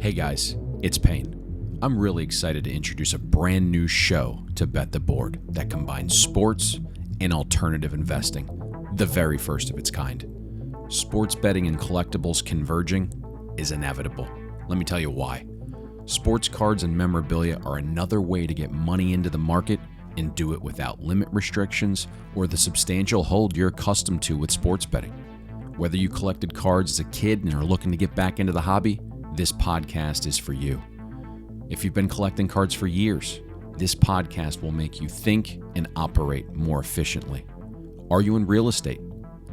Hey guys, it's Payne. I'm really excited to introduce a brand new show to Bet the Board that combines sports and alternative investing, the very first of its kind. Sports betting and collectibles converging is inevitable. Let me tell you why. Sports cards and memorabilia are another way to get money into the market and do it without limit restrictions or the substantial hold you're accustomed to with sports betting. Whether you collected cards as a kid and are looking to get back into the hobby, this podcast is for you. If you've been collecting cards for years, this podcast will make you think and operate more efficiently. Are you in real estate?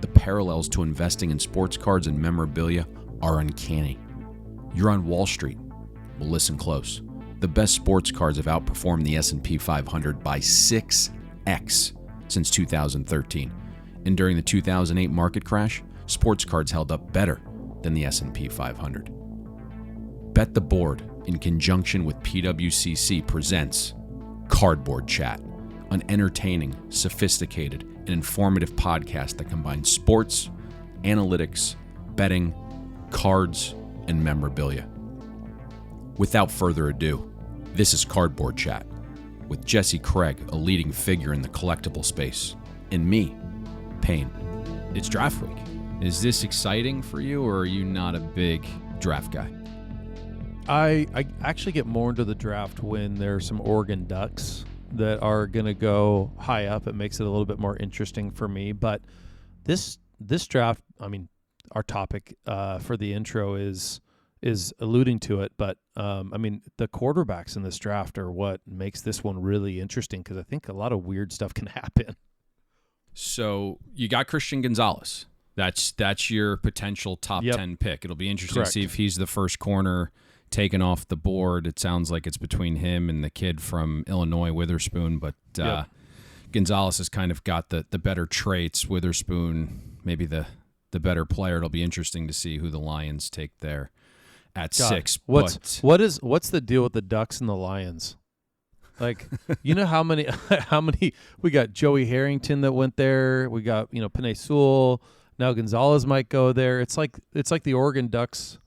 The parallels to investing in sports cards and memorabilia are uncanny. You're on Wall Street. Well, listen close. The best sports cards have outperformed the S&P 500 by 6x since 2013. And during the 2008 market crash, sports cards held up better than the S&P 500. Bet the Board, in conjunction with PWCC, presents CardBoard Chat, an entertaining, sophisticated, and informative podcast that combines sports, analytics, betting, cards, and memorabilia. Without further ado, this is CardBoard Chat with Jesse Craig, a leading figure in the collectible space, and me, Payne. It's draft week. Is this exciting for you, or are you not a big draft guy? I actually get more into the draft when there's some Oregon Ducks that are going to go high up. It makes it a little bit more interesting for me. But this draft, I mean, our topic for the intro is alluding to it. But, I mean, the quarterbacks in this draft are what makes this one really interesting because I think a lot of weird stuff can happen. So you got Christian Gonzalez. That's your potential top 10 pick. It'll be interesting to see if he's the first corner taken off the board. It sounds like it's between him and the kid from Illinois, Witherspoon, but Gonzalez has kind of got the better traits. Witherspoon, maybe the better player. It'll be interesting to see who the Lions take there at 6. What's the deal with the Ducks and the Lions? Like, you know how many we got Joey Harrington that went there. We got, Penei Sewell. Now Gonzalez might go there. It's like the Oregon Ducks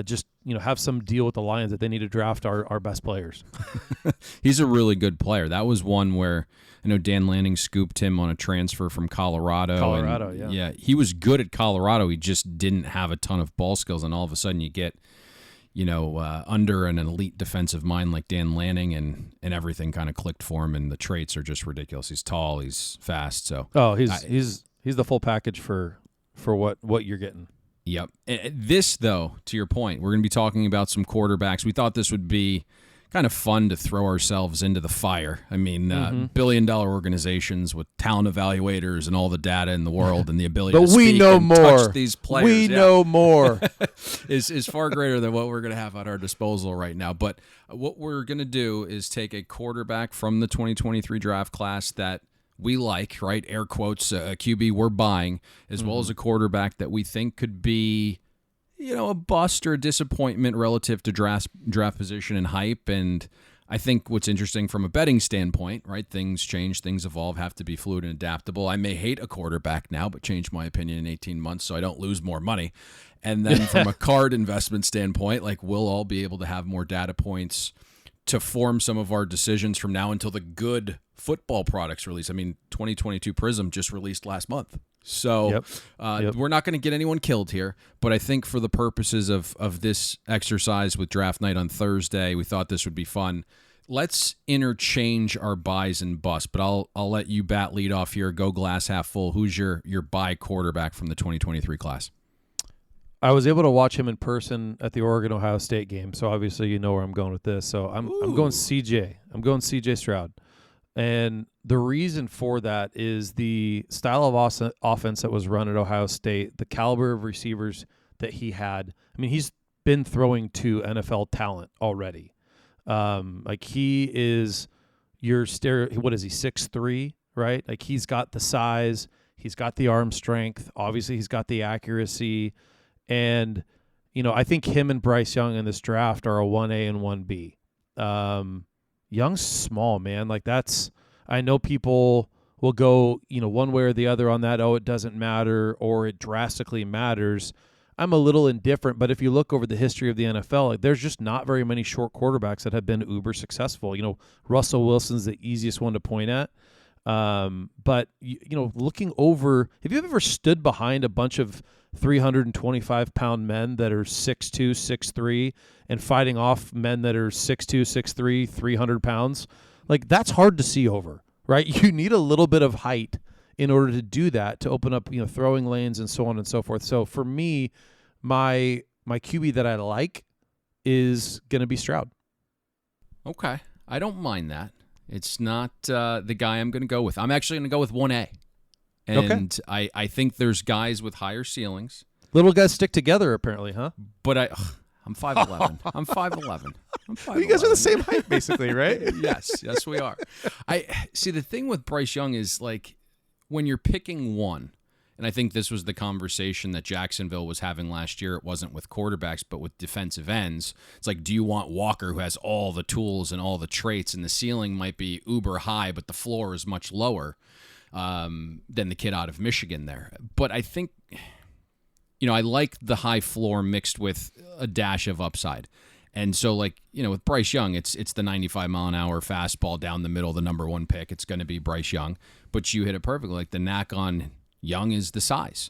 just have some deal with the Lions that they need to draft our best players. He's a really good player. That was one where I know Dan Lanning scooped him on a transfer from Colorado. Yeah, he was good at Colorado. He just didn't have a ton of ball skills, and all of a sudden you get under an elite defensive mind like Dan Lanning, and everything kind of clicked for him, and the traits are just ridiculous. He's tall, he's fast. So he's the full package for what you're getting. Yep. This, though, to your point, we're going to be talking about some quarterbacks. We thought this would be kind of fun to throw ourselves into the fire. I mean, billion-dollar organizations with talent evaluators and all the data in the world and the ability to speak and touch these players. We know more. is far greater than what we're going to have at our disposal right now. But what we're going to do is take a quarterback from the 2023 draft class that we like, right? Air quotes, a QB we're buying, as well as a quarterback that we think could be, a bust or a disappointment relative to draft position and hype. And I think what's interesting from a betting standpoint, right? Things change, things evolve, have to be fluid and adaptable. I may hate a quarterback now, but change my opinion in 18 months so I don't lose more money. And then from a card investment standpoint, like we'll all be able to have more data points to form some of our decisions from now until the good football products release. I mean, 2022 Prism just released last month. So we're not going to get anyone killed here, but I think for the purposes of this exercise with draft night on Thursday, we thought this would be fun. Let's interchange our buys and busts, but I'll let you bat lead off here. Go glass half full. Who's your buy quarterback from the 2023 class? I was able to watch him in person at the Oregon-Ohio State game, so obviously you know where I'm going with this. So I'm going CJ. I'm going CJ Stroud. And the reason for that is the style of offense that was run at Ohio State, the caliber of receivers that he had. I mean, he's been throwing to NFL talent already. Like he is what is he, 6'3", right? Like he's got the size, he's got the arm strength, obviously he's got the accuracy. And, I think him and Bryce Young in this draft are a 1A and 1B. Young's small, man. Like I know people will go, one way or the other on that. Oh, it doesn't matter or it drastically matters. I'm a little indifferent. But if you look over the history of the NFL, like, there's just not very many short quarterbacks that have been uber successful. Russell Wilson's the easiest one to point at. But looking over, have you ever stood behind a bunch of 325-pound men that are 6'2", 6'3", and fighting off men that are 6'2", 6'3", 300 pounds? Like, that's hard to see over, right? You need a little bit of height in order to do that, to open up, throwing lanes and so on and so forth. So for me, my QB that I like is going to be Stroud. Okay. I don't mind that. It's not the guy I'm going to go with. I'm actually going to go with 1A. And okay. I think there's guys with higher ceilings. Little guys stick together, apparently, huh? But I'm 5'11". I'm 5'11". You guys are the same height, basically, right? Yes, we are. I see, the thing with Bryce Young is, like, when you're picking one, and I think this was the conversation that Jacksonville was having last year. It wasn't with quarterbacks, but with defensive ends. It's like, do you want Walker, who has all the tools and all the traits, and the ceiling might be uber high, but the floor is much lower than the kid out of Michigan there? But I think, I like the high floor mixed with a dash of upside. And so, like, with Bryce Young, it's the 95-mile-an-hour fastball down the middle, the number one pick. It's going to be Bryce Young. But you hit it perfectly. Like, the knack on Young is the size.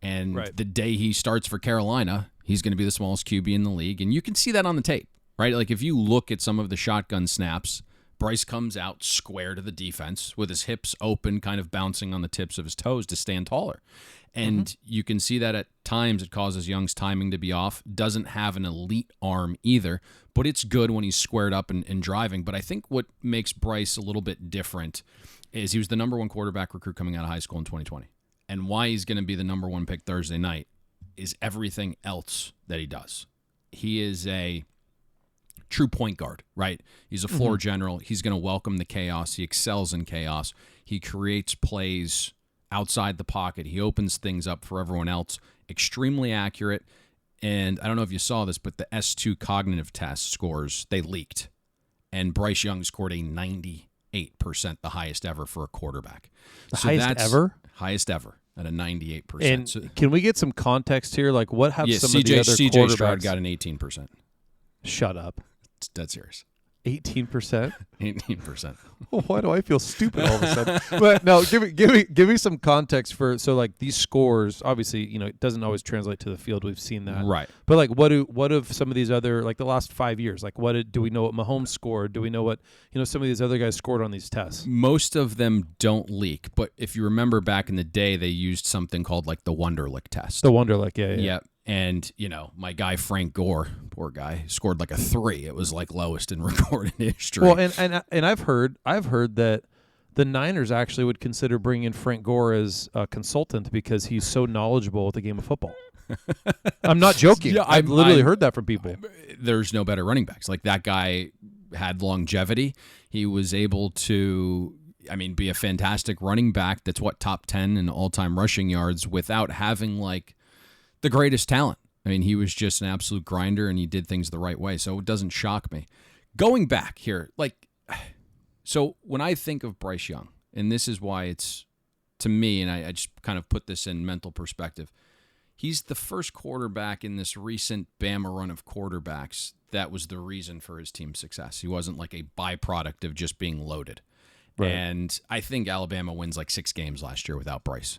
And right. The day he starts for Carolina, he's going to be the smallest QB in the league. And you can see that on the tape, right? Like, if you look at some of the shotgun snaps, Bryce comes out square to the defense with his hips open, kind of bouncing on the tips of his toes to stand taller. And you can see that at times it causes Young's timing to be off. Doesn't have an elite arm either, but it's good when he's squared up and driving. But I think what makes Bryce a little bit different is he was the number one quarterback recruit coming out of high school in 2020. And why he's going to be the number one pick Thursday night is everything else that he does. He is a true point guard, right? He's a floor general. He's going to welcome the chaos. He excels in chaos. He creates plays outside the pocket. He opens things up for everyone else. Extremely accurate. And I don't know if you saw this, but the S2 cognitive test scores, they leaked. And Bryce Young scored a 98%, the highest ever for a quarterback. The highest ever? Highest ever at a 98%. And can we get some context here? Like, what have some of the other CJ quarterbacks? Stroud got an 18%. Shut up. It's dead serious. 18%? 18%. Why do I feel stupid all of a sudden? But no, give me some context for, so like these scores, obviously, it doesn't always translate to the field. We've seen that. Right. But like what have some of these other, like the last 5 years, like do we know what Mahomes scored? Do we know what, some of these other guys scored on these tests? Most of them don't leak, but if you remember back in the day, they used something called like the Wonderlic test. The Wonderlic, yeah. Yep. And, my guy Frank Gore, poor guy, scored like a 3. It was like lowest in recorded history. Well, and I've heard that the Niners actually would consider bringing in Frank Gore as a consultant because he's so knowledgeable at the game of football. I'm not joking. Yeah, I've literally heard that from people. There's no better running backs. Like, that guy had longevity. He was able to, be a fantastic running back that's top 10 in all-time rushing yards without having, like, the greatest talent. He was just an absolute grinder, and he did things the right way, so it doesn't shock me. Going back here, so when I think of Bryce Young, and this is why it's, to me, and I just kind of put this in mental perspective, he's the first quarterback in this recent Bama run of quarterbacks that was the reason for his team's success. He wasn't like a byproduct of just being loaded. Right. And I think Alabama wins like 6 games last year without Bryce.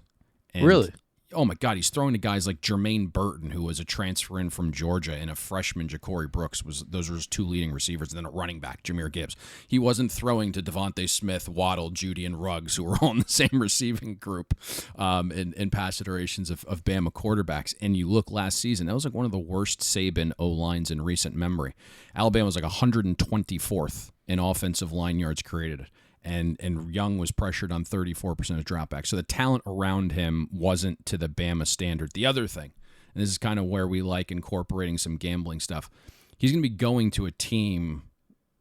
And really? Oh, my God, he's throwing to guys like Jermaine Burton, who was a transfer in from Georgia, and a freshman, Ja'Cory Brooks. Those were his 2 leading receivers, and then a running back, Jahmyr Gibbs. He wasn't throwing to Devontae Smith, Waddle, Judy, and Ruggs, who were all in the same receiving group in pass iterations of Bama quarterbacks. And you look last season, that was like one of the worst Saban O-lines in recent memory. Alabama was like 124th in offensive line yards created. And Young was pressured on 34% of dropbacks. So the talent around him wasn't to the Bama standard. The other thing, and this is kind of where we like incorporating some gambling stuff, he's going to be going to a team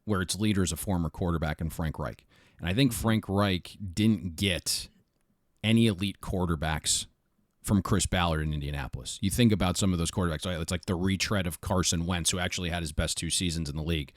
where its leader is a former quarterback in Frank Reich. And I think Frank Reich didn't get any elite quarterbacks from Chris Ballard in Indianapolis. You think about some of those quarterbacks, it's like the retread of Carson Wentz, who actually had his best 2 seasons in the league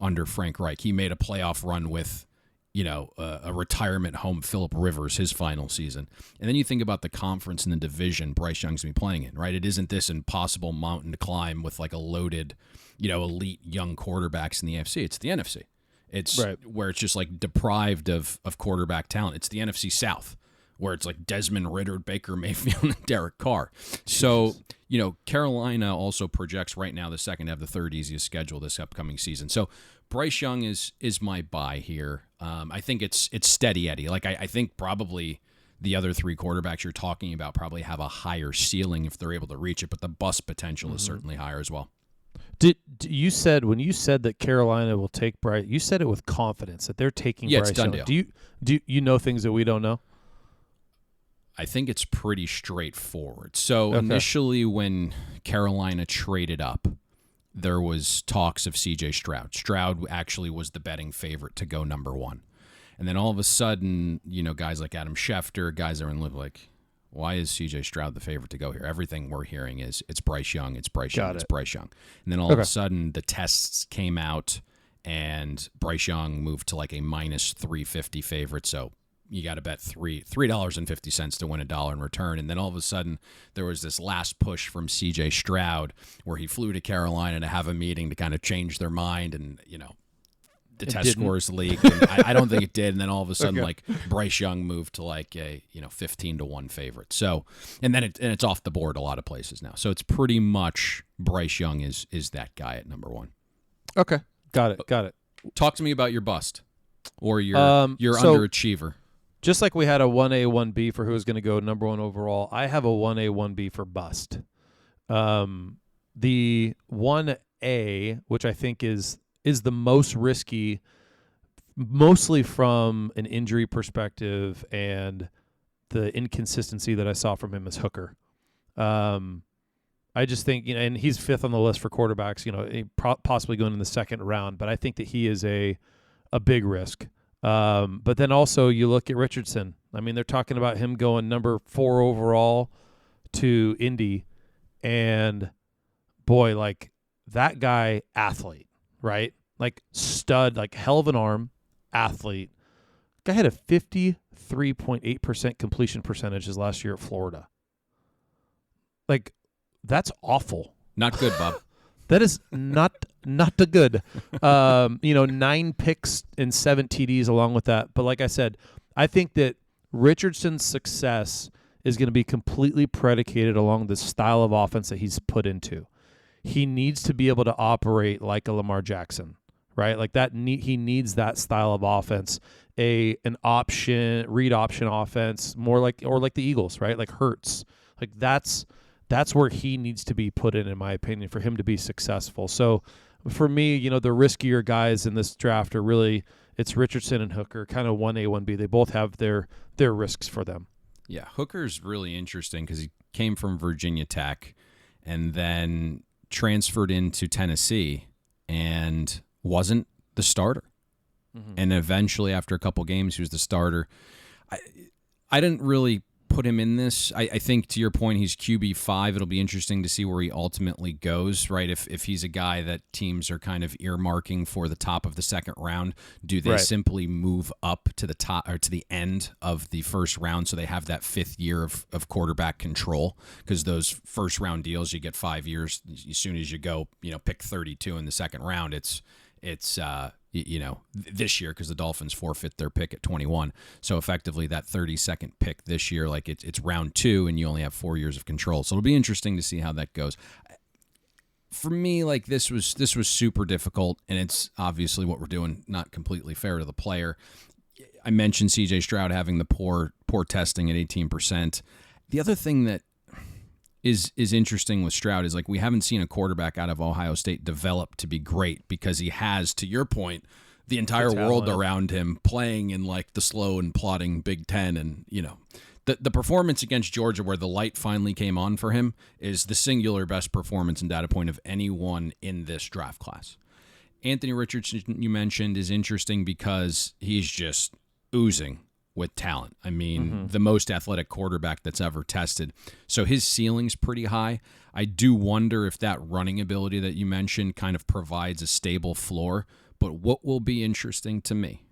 under Frank Reich. He made a playoff run with a retirement home, Phillip Rivers, his final season. And then you think about the conference and the division Bryce Young's going to be playing in, right? It isn't this impossible mountain to climb with like a loaded, elite young quarterbacks in the AFC. It's the NFC. It's where it's just like deprived of quarterback talent. It's the NFC South, where it's like Desmond Ridder, Baker Mayfield, and Derek Carr. So, Carolina also projects right now the second to have the third easiest schedule this upcoming season. So Bryce Young is my buy here. I think it's steady Eddie. Like I think probably the other three quarterbacks you're talking about probably have a higher ceiling if they're able to reach it, but the bust potential is certainly higher as well. You said when you said that Carolina will take Bryce, you said it with confidence that they're taking Bryce it's done Young. deal. Do you know things that we don't know? I think it's pretty straightforward. So initially when Carolina traded up, there was talks of C.J. Stroud. Stroud actually was the betting favorite to go number one. And then all of a sudden, guys like Adam Schefter, guys that are in like, why is C.J. Stroud the favorite to go here? Everything we're hearing is it's Bryce Young, it's Bryce Young, it's Bryce Young. And then all of a sudden the tests came out and Bryce Young moved to like a minus 350 favorite. So you got to bet $3.50 to win $1 in return. And then all of a sudden there was this last push from C.J. Stroud where he flew to Carolina to have a meeting to kind of change their mind. And, the test scores leaked. And I don't think it did. And then all of a sudden, like Bryce Young moved to like a 15-1 favorite. So, and then it's off the board a lot of places now. So it's pretty much Bryce Young is that guy at number one. Okay, got it. Talk to me about your bust or your underachiever. Just like we had a 1A, 1B for who's going to go number one overall, I have a 1A, 1B for bust. The 1A, which I think is the most risky, mostly from an injury perspective and the inconsistency that I saw from him, is Hooker. I just think, and he's fifth on the list for quarterbacks, possibly going in the second round, but I think that he is a big risk. But then also you look at Richardson. I mean, they're talking about him going number 4 overall to Indy, and boy, like that guy, athlete, right? Like stud, like hell of an arm, athlete. Guy had a 53.8% completion percentage his last year at Florida. Like, that's awful. Not good, Bob. That is not the good. 9 picks and 7 TDs along with that. But like I said, I think that Richardson's success is going to be completely predicated along the style of offense that he's put into. He needs to be able to operate like a Lamar Jackson, right? Like that. He needs that style of offense, an read option offense, more like the Eagles, right? Like Hurts. Like that's where he needs to be put in my opinion, for him to be successful. So for me, the riskier guys in this draft are really, it's Richardson and Hooker, kind of 1A, 1B. They both have their risks for them. Yeah, Hooker's really interesting because he came from Virginia Tech and then transferred into Tennessee and wasn't the starter. Mm-hmm. And eventually, after a couple games, he was the starter. I didn't really put him in this. I think, to your point, he's QB5. It'll be interesting to see where he ultimately goes, right? If he's a guy that teams are kind of earmarking for the top of the second round, do they simply move up to the top or to the end of the first round so they have that 5th year of quarterback control? Because those first round deals, you get 5 years. As soon as you go, pick 32 in the second round, it's this year, because the Dolphins forfeit their pick at 21. So effectively that 32nd pick this year, like it's round 2 and you only have 4 years of control. So it'll be interesting to see how that goes. For me, like this was super difficult, and it's obviously what we're doing not completely fair to the player. I mentioned CJ Stroud having the poor testing at 18%. The other thing that is interesting with Stroud is, like, we haven't seen a quarterback out of Ohio State develop to be great, because he has, to your point, the entire world around him playing in like the slow and plodding Big Ten. And, the performance against Georgia, where the light finally came on for him, is the singular best performance and data point of anyone in this draft class. Anthony Richardson, you mentioned, is interesting because he's just oozing with talent. I mean, the most athletic quarterback that's ever tested. So his ceiling's pretty high. I do wonder if that running ability that you mentioned kind of provides a stable floor. But what will be interesting to me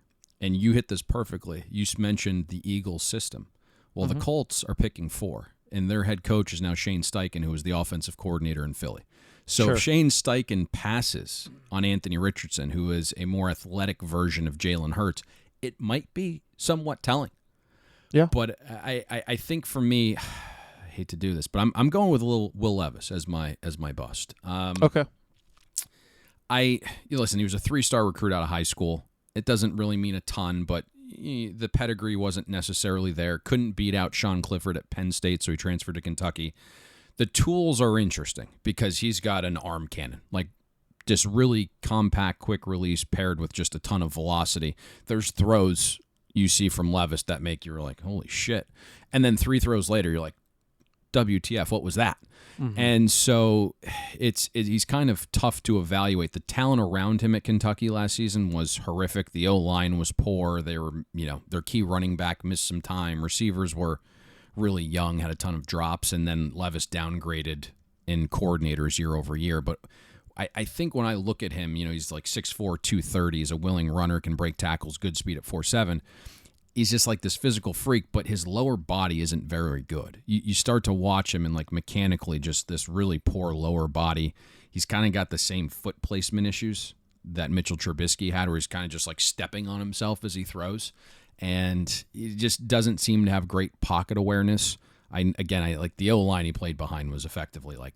and you hit this perfectly. You mentioned the Eagles system. Well, the Colts are picking 4, and their head coach is now Shane Steichen, who was the offensive coordinator in Philly. So if Shane Steichen passes on Anthony Richardson, who is a more athletic version of Jalen Hurts, it might be somewhat telling. Yeah. But I think for me, I hate to do this, but I'm going with Will Levis as my bust. Okay. Listen, he was a 3-star recruit out of high school. It doesn't really mean a ton, but the pedigree wasn't necessarily there. Couldn't beat out Sean Clifford at Penn State, so he transferred to Kentucky. The tools are interesting because he's got an arm cannon, like just really compact, quick release paired with just a ton of velocity. There's throws you see from Levis that make you like, holy shit. And then 3 throws later, you're like, WTF, what was that? And so he's kind of tough to evaluate. The talent around him at Kentucky last season was horrific. The O-line was poor. They were, their key running back missed some time. Receivers were really young, had a ton of drops, and then Levis downgraded in coordinators year over year. But I think when I look at him, he's like 6'4", 230. He's a willing runner, can break tackles, good speed at 4.7. He's just like this physical freak, but his lower body isn't very good. You start to watch him and like mechanically just this really poor lower body. He's kind of got the same foot placement issues that Mitchell Trubisky had, where he's kind of just like stepping on himself as he throws. And he just doesn't seem to have great pocket awareness. I like the O-line he played behind was effectively like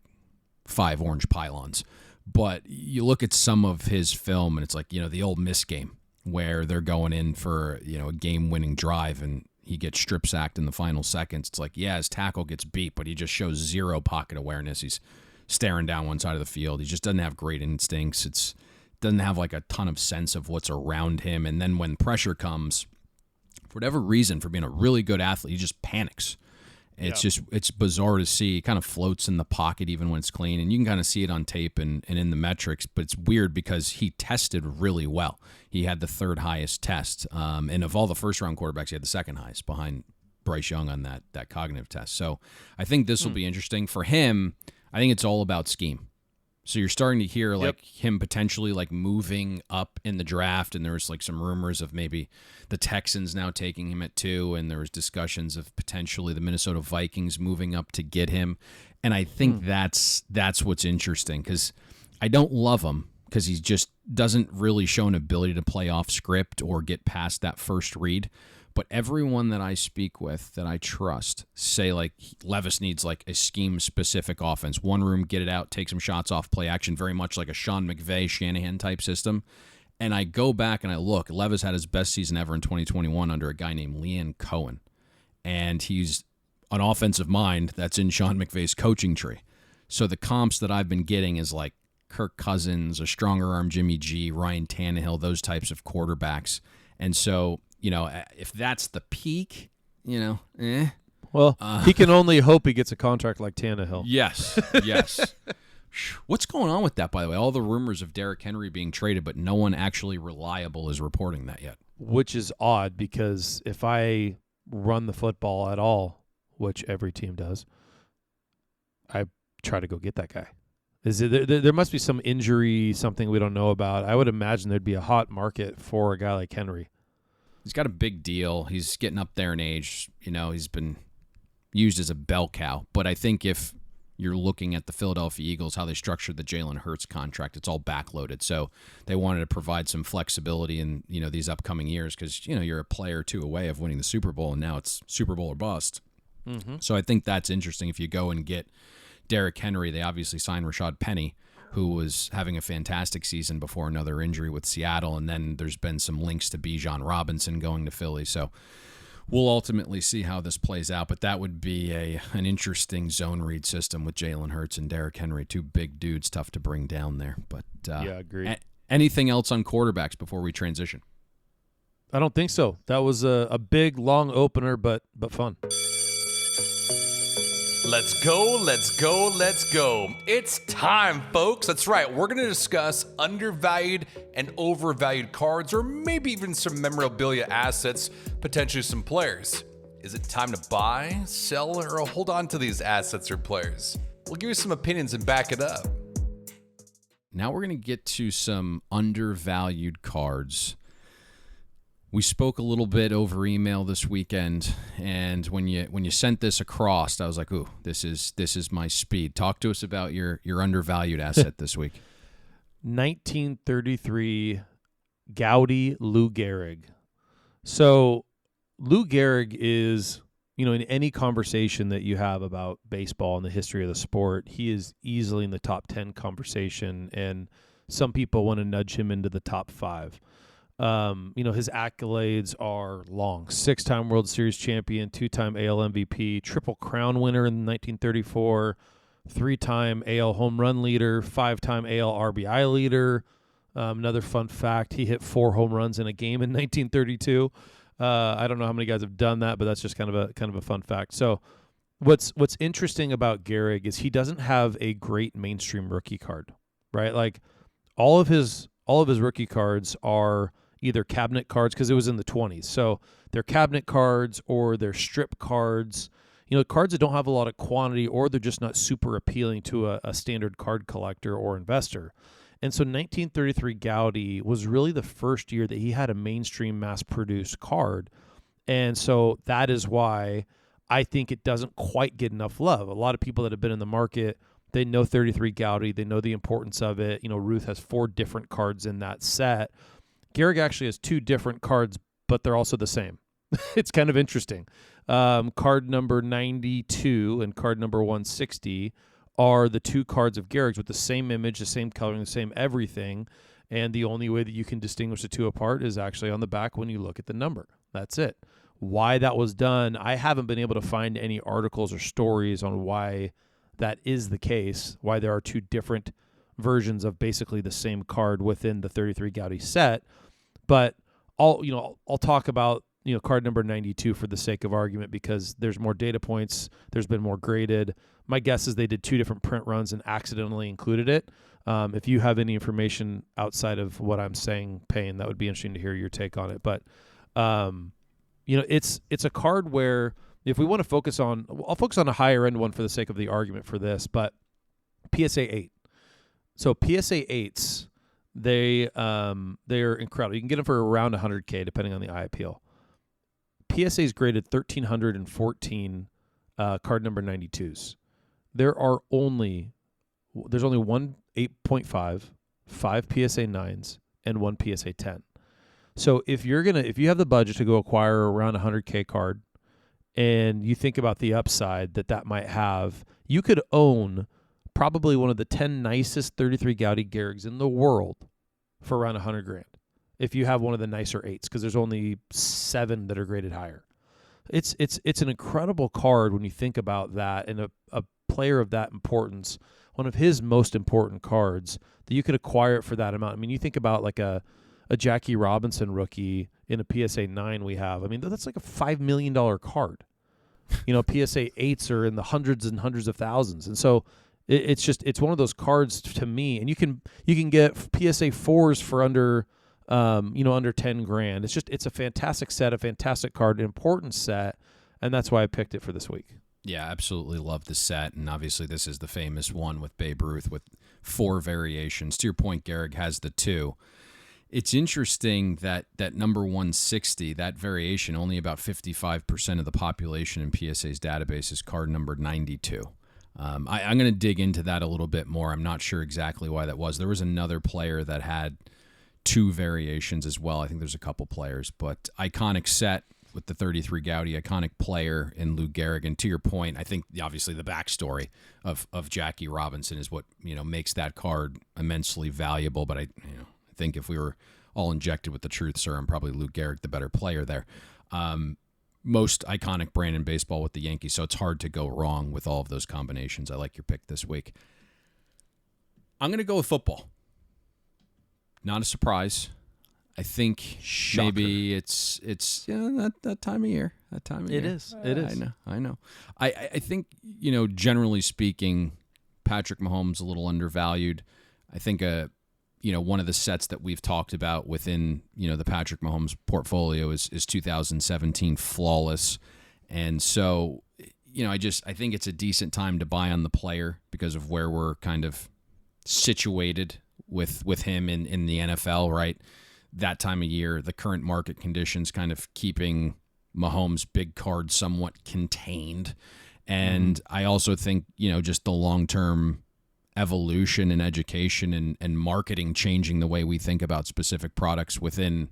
5 orange pylons. But you look at some of his film and it's like, the Ole Miss game, where they're going in for, a game-winning drive and he gets strip sacked in the final seconds. It's like, yeah, his tackle gets beat, but he just shows zero pocket awareness. He's staring down one side of the field. He just doesn't have great instincts. Doesn't have like a ton of sense of what's around him. And then when pressure comes, for whatever reason, for being a really good athlete, he just panics. It's bizarre to see. He kind of floats in the pocket even when it's clean, and you can kind of see it on tape and in the metrics, but it's weird because he tested really well. He had the 3rd highest test, and of all the first-round quarterbacks, he had the 2nd highest behind Bryce Young on that cognitive test. So I think this will be interesting. For him, I think it's all about scheme. So you're starting to hear like him potentially like moving up in the draft, and there was like some rumors of maybe the Texans now taking him at 2, and there was discussions of potentially the Minnesota Vikings moving up to get him. And I think that's what's interesting, because I don't love him because he just doesn't really show an ability to play off script or get past that first read. But everyone that I speak with that I trust say like Levis needs like a scheme-specific offense. One room, get it out, take some shots off play action, very much like a Sean McVay, Shanahan type system. And I go back and I look, Levis had his best season ever in 2021 under a guy named Leanne Cohen. And he's an offensive mind that's in Sean McVay's coaching tree. So the comps that I've been getting is like Kirk Cousins, a stronger arm Jimmy G, Ryan Tannehill, those types of quarterbacks. And so, if that's the peak, Well, he can only hope he gets a contract like Tannehill. Yes. What's going on with that, by the way? All the rumors of Derrick Henry being traded, but no one actually reliable is reporting that yet. Which is odd, because if I run the football at all, which every team does, I try to go get that guy. There must be some injury, something we don't know about. I would imagine there'd be a hot market for a guy like Henry. He's got a big deal. He's getting up there in age. He's been used as a bell cow. But I think if you're looking at the Philadelphia Eagles, how they structured the Jalen Hurts contract, it's all backloaded. So they wanted to provide some flexibility in these upcoming years, because you're a player or 2 away of winning the Super Bowl, and now it's Super Bowl or bust. So I think that's interesting. If you go and get Derrick Henry, they obviously signed Rashad Penny, who was having a fantastic season before another injury with Seattle, and then there's been some links to Bijan Robinson going to Philly. So we'll ultimately see how this plays out, but that would be an interesting zone read system with Jalen Hurts and Derrick Henry, 2 big dudes, tough to bring down there. But agreed. Anything else on quarterbacks before we transition? I don't think so. That was a big, long opener, but fun. Let's go, let's go, let's go. It's time, folks. That's right. We're going to discuss undervalued and overvalued cards, or maybe even some memorabilia assets, potentially some players. Is it time to buy, sell, or hold on to these assets or players? We'll give you some opinions and back it up. Now we're going to get to some undervalued cards. We spoke a little bit over email this weekend, and when you sent this across, I was like, "Ooh, this is my speed." Talk to us about your undervalued asset this week. 1933 Gowdy Lou Gehrig. So Lou Gehrig is, in any conversation that you have about baseball and the history of the sport, he is easily in the top 10 conversation, and some people want to nudge him into the top 5. His accolades are long. 6-time World Series champion, 2-time AL MVP, Triple Crown winner in 1934, 3-time AL home run leader, 5-time AL RBI leader. Another fun fact, he hit 4 home runs in a game in 1932. I don't know how many guys have done that, but that's just kind of a fun fact. So what's interesting about Gehrig is he doesn't have a great mainstream rookie card, right? Like all of his rookie cards are either cabinet cards, because it was in the 20s. So they're cabinet cards or they're strip cards, cards that don't have a lot of quantity, or they're just not super appealing to a standard card collector or investor. And so 1933 Gowdy was really the first year that he had a mainstream mass-produced card. And so that is why I think it doesn't quite get enough love. A lot of people that have been in the market, they know 33 Gowdy. They know the importance of it. Ruth has 4 different cards in that set. Gehrig actually has 2 different cards, but they're also the same. It's kind of interesting. Card number 92 and card number 160 are the 2 cards of Gehrig's with the same image, the same coloring, the same everything. And the only way that you can distinguish the 2 apart is actually on the back when you look at the number. That's it. Why that was done, I haven't been able to find any articles or stories on why that is the case, why there are 2 different versions of basically the same card within the 33 Gowdy set. But I'll talk about card number 92 for the sake of argument, because there's more data points, there's been more graded. My guess is they did 2 different print runs and accidentally included it. If you have any information outside of what I'm saying, Payne, that would be interesting to hear your take on it. But it's a card where if we want to focus on, I'll focus on a higher end one for the sake of the argument for this, but PSA 8. So PSA 8s, they're incredible. You can get them for around $100K depending on the eye appeal. PSA is graded 1,314 card number 92s. There's only one 8.5, 5 PSA 9s, and 1 PSA 10. So if you have the budget to go acquire around $100K card, and you think about the upside that might have, you could own probably one of the 10 nicest 33 Gowdy Gehrigs in the world for around $100,000 if you have one of the nicer 8s, because there's only 7 that are graded higher. It's an incredible card when you think about that, and a player of that importance, one of his most important cards, that you could acquire it for that amount. I mean, you think about like a Jackie Robinson rookie in a PSA 9 we have. I mean, that's like a $5 million card. PSA 8s are in the hundreds and hundreds of thousands. And so it's one of those cards to me, and you can get PSA 4s for under $10,000. It's a fantastic set, a fantastic card, an important set, and that's why I picked it for this week. Yeah, absolutely love the set, and obviously this is the famous one with Babe Ruth with 4 variations. To your point, Gehrig has the 2. It's interesting that number 160, that variation, only about 55% of the population in PSA's database is card number 92. I'm going to dig into that a little bit more. I'm not sure exactly why that was. There was another player that had 2 variations as well. I think there's a couple players, but iconic set with the 33 Gowdy, iconic player in Lou Gehrig. And to your point, I think obviously the backstory of Jackie Robinson is what makes that card immensely valuable. But I think if we were all injected with the truth serum, probably Lou Gehrig the better player there. Most iconic brand in baseball with the Yankees, so it's hard to go wrong with all of those combinations. I like your pick this week. I'm going to go with football. Not a surprise. I think maybe it's that time of year. That time of year. It is. I know. I think, generally speaking, Patrick Mahomes a little undervalued. I think one of the sets that we've talked about within, the Patrick Mahomes portfolio is 2017 Flawless. And so, I think it's a decent time to buy on the player because of where we're kind of situated with him in the NFL, right? that time of year, the current market conditions kind of keeping Mahomes' big card somewhat contained. And I also think, just the long-term evolution and education and marketing changing the way we think about specific products within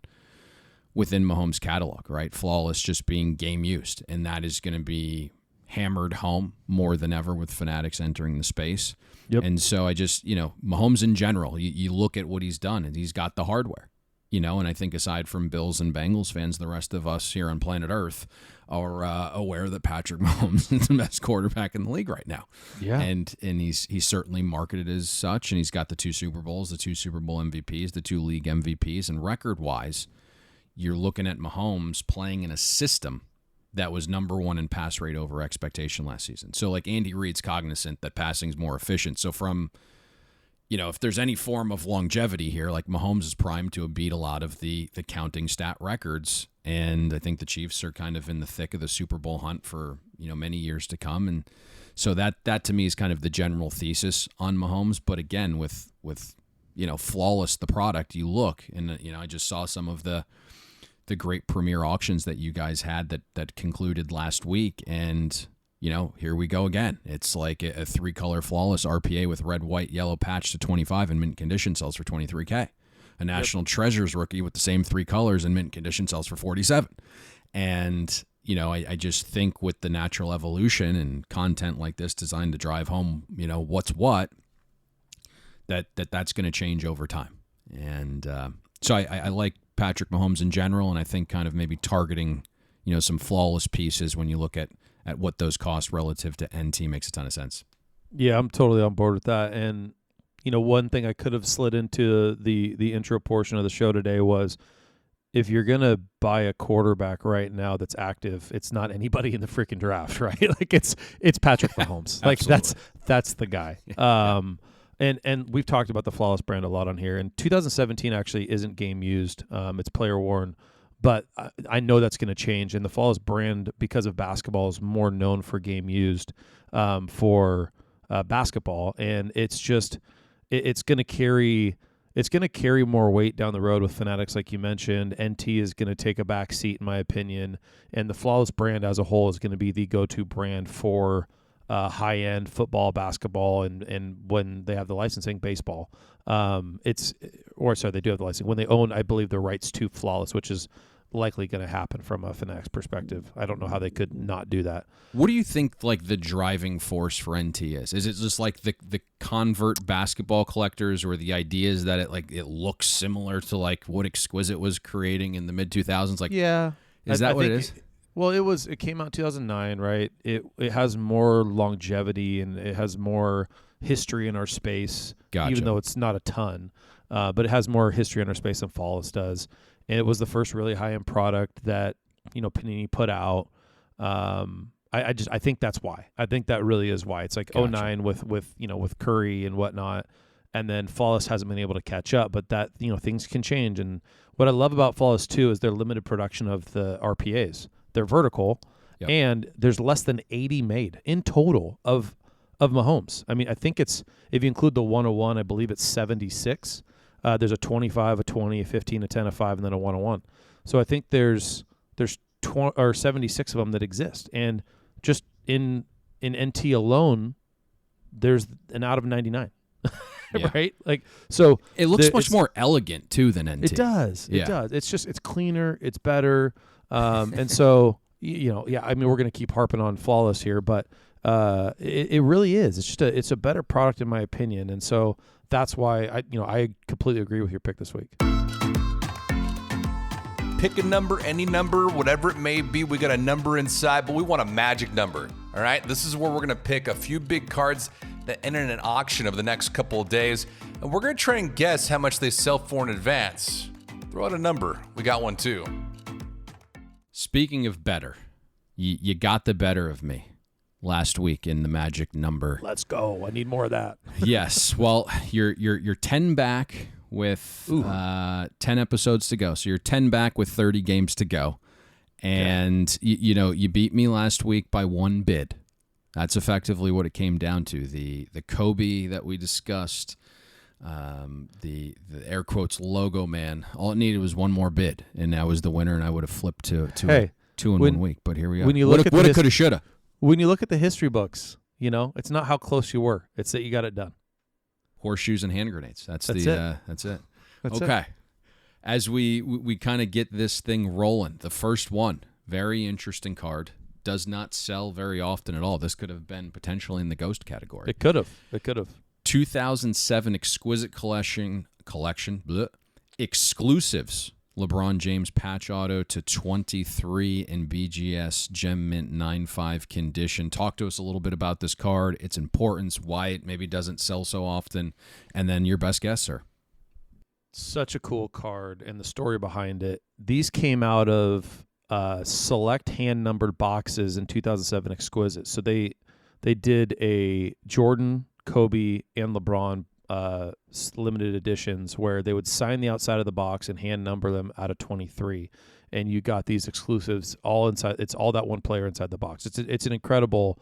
Mahomes' catalog, right? Flawless just being game used. And that is going to be hammered home more than ever with fanatics entering the space. Yep. And so I just, Mahomes in general, you look at what he's done and he's got the hardware, and I think aside from Bills and Bengals fans, the rest of us here on planet Earth are aware that Patrick Mahomes is the best quarterback in the league right now. Yeah. And he's certainly marketed as such, and he's got the 2 Super Bowls, the 2 Super Bowl MVPs, the 2 league MVPs, and record-wise, you're looking at Mahomes playing in a system that was number 1 in pass rate over expectation last season. So, like, Andy Reid's cognizant that passing's more efficient. So from, if there's any form of longevity here, like Mahomes is primed to beat a lot of the counting stat records. And I think the Chiefs are kind of in the thick of the Super Bowl hunt for, many years to come. And so that to me is kind of the general thesis on Mahomes. But again, with Flawless, the product, you look, and, I just saw some of the great premier auctions that you guys had that concluded last week. And, here we go again. It's like a 3-color Flawless RPA with red, white, yellow patch to 25 in mint condition sells for $23K. A National Treasures rookie with the same 3 colors in mint condition sells for $47. And, I just think with the natural evolution and content like this designed to drive home, what's what, that's going to change over time. And so I like Patrick Mahomes in general, and I think kind of maybe targeting, some Flawless pieces when you look at what those cost relative to NT makes a ton of sense. Yeah, I'm totally on board with that. And, one thing I could have slid into the intro portion of the show today was, if you're going to buy a quarterback right now that's active, it's not anybody in the freaking draft, right? Like it's Patrick Mahomes. Like that's the guy. And we've talked about the Flawless brand a lot on here. And 2017 actually isn't game used. It's player worn. But I know that's going to change. And the Flawless brand, because of basketball, is more known for game used for basketball. And it's just it's going to carry more weight down the road with fanatics, like you mentioned. NT is going to take a back seat, in my opinion. And the Flawless brand as a whole is going to be the go-to brand for high-end football, basketball, and when they have the licensing, baseball. They do have the licensing. When they own, I believe, the rights to Flawless, which is likely going to happen from a Fanatics perspective. I don't know how they could not do that. What do you think, like, the driving force for NT is? Is it just like the convert basketball collectors, or the ideas that it looks similar to like what Exquisite was creating in the mid-2000s? Like, yeah, is that what it is? Well, it came out in 2009, right? It has more longevity and it has more history in our space, even though it's not a ton. But it has more history in our space than Flawless does. And it was the first really high-end product that, Panini put out. I think that's why. I think that really is why. It's like 2009 with Curry and whatnot. And then Flawless hasn't been able to catch up, but that, things can change. And what I love about Flawless too is their limited production of the RPAs. They're vertical, and there's less than 80 made in total of Mahomes. I mean, I think it's, if you include the 101, I believe it's 76. There's a 25, a 20, a 15, a 10, a 5, and then a 101. So I think there's 76 of them that exist. And just in NT alone, there's an out of 99. Right? Like, so it looks much more elegant too than NT. It does. It does. It's cleaner, it's better. And so, I mean, we're going to keep harping on Flawless here, but it really is. It's just it's a better product in my opinion. And so that's why I completely agree with your pick this week. Pick a number, any number, whatever it may be. We got a number inside, but we want a magic number. All right. This is where we're going to pick a few big cards that enter in an auction over the next couple of days. And we're going to try and guess how much they sell for in advance. Throw out a number. We got one too. Speaking of better, you got the better of me last week in the magic number. Let's go. I need more of that. Yes. Well, you're 10 back with 10 episodes to go. So you're 10 back with 30 games to go. And, you beat me last week by one bid. That's effectively what it came down to. The Kobe that we discussed the air quotes logo man. All it needed was one more bid, and that was the winner, and I would have flipped to two in 1 week. But here we go. When you look at woulda, coulda, shoulda. When you look at the history books, it's not how close you were; it's that you got it done. Horseshoes and hand grenades. That's it. That's okay. it. As we kind of get this thing rolling, the first one, very interesting card. Does not sell very often at all. This could have been potentially in the ghost category. It could have. 2007 exquisite collection exclusives. LeBron James patch auto to 23 in BGS Gem Mint 9.5 condition. Talk to us a little bit about this card, its importance, why it maybe doesn't sell so often, and then your best guess, sir. Such a cool card, and the story behind it. These came out of select hand-numbered boxes in 2007 exquisite. So they did a Jordan, Kobe, and LeBron limited editions where they would sign the outside of the box and hand number them out of 23, and you got these exclusives all inside. It's all that one player inside the box. It's an incredible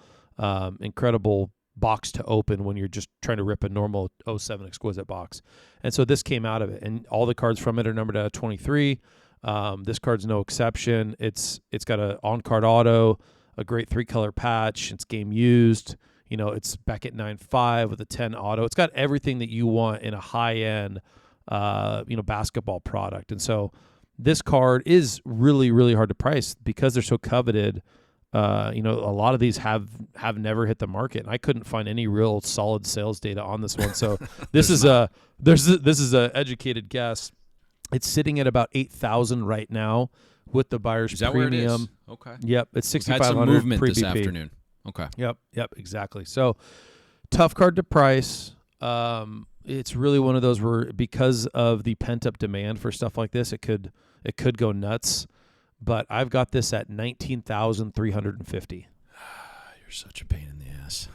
box to open when you're just trying to rip a normal 07 exquisite box. And so this came out of it, and all the cards from it are numbered out of 23. This card's no exception. It's got a on-card auto, a great 3-color patch. It's game used. It's back at 9.5 with a 10 auto. It's got everything that you want in a high-end, basketball product. And so this card is really, really hard to price because they're so coveted. A lot of these have never hit the market, and I couldn't find any real solid sales data on this one. So this is a educated guess. It's sitting at about 8,000 right now with the buyer's premium. Where it is? Okay. Yep, it's 6,500. Had some movement this pre-BP. afternoon. Okay. Yep, exactly. So tough card to price. It's really one of those where because of the pent up demand for stuff like this, it could go nuts. But I've got this at 19,350. You're such a pain in the ass.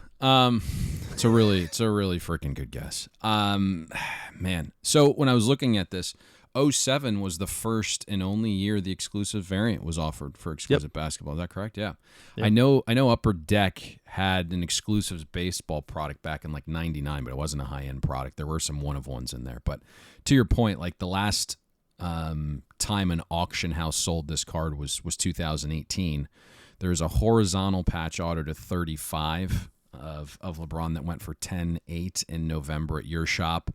It's a really freaking good guess. Man. So when I was looking at this, 07 was the first and only year the exclusive variant was offered for exquisite basketball. Is that correct? Yeah. Yep. I know Upper Deck had an exclusives baseball product back in like 99, but it wasn't a high-end product. There were some one-of-ones in there. But to your point, like the last time an auction house sold this card was 2018. There's a horizontal patch auto to 35 of LeBron that went for 10.8 in November at your shop.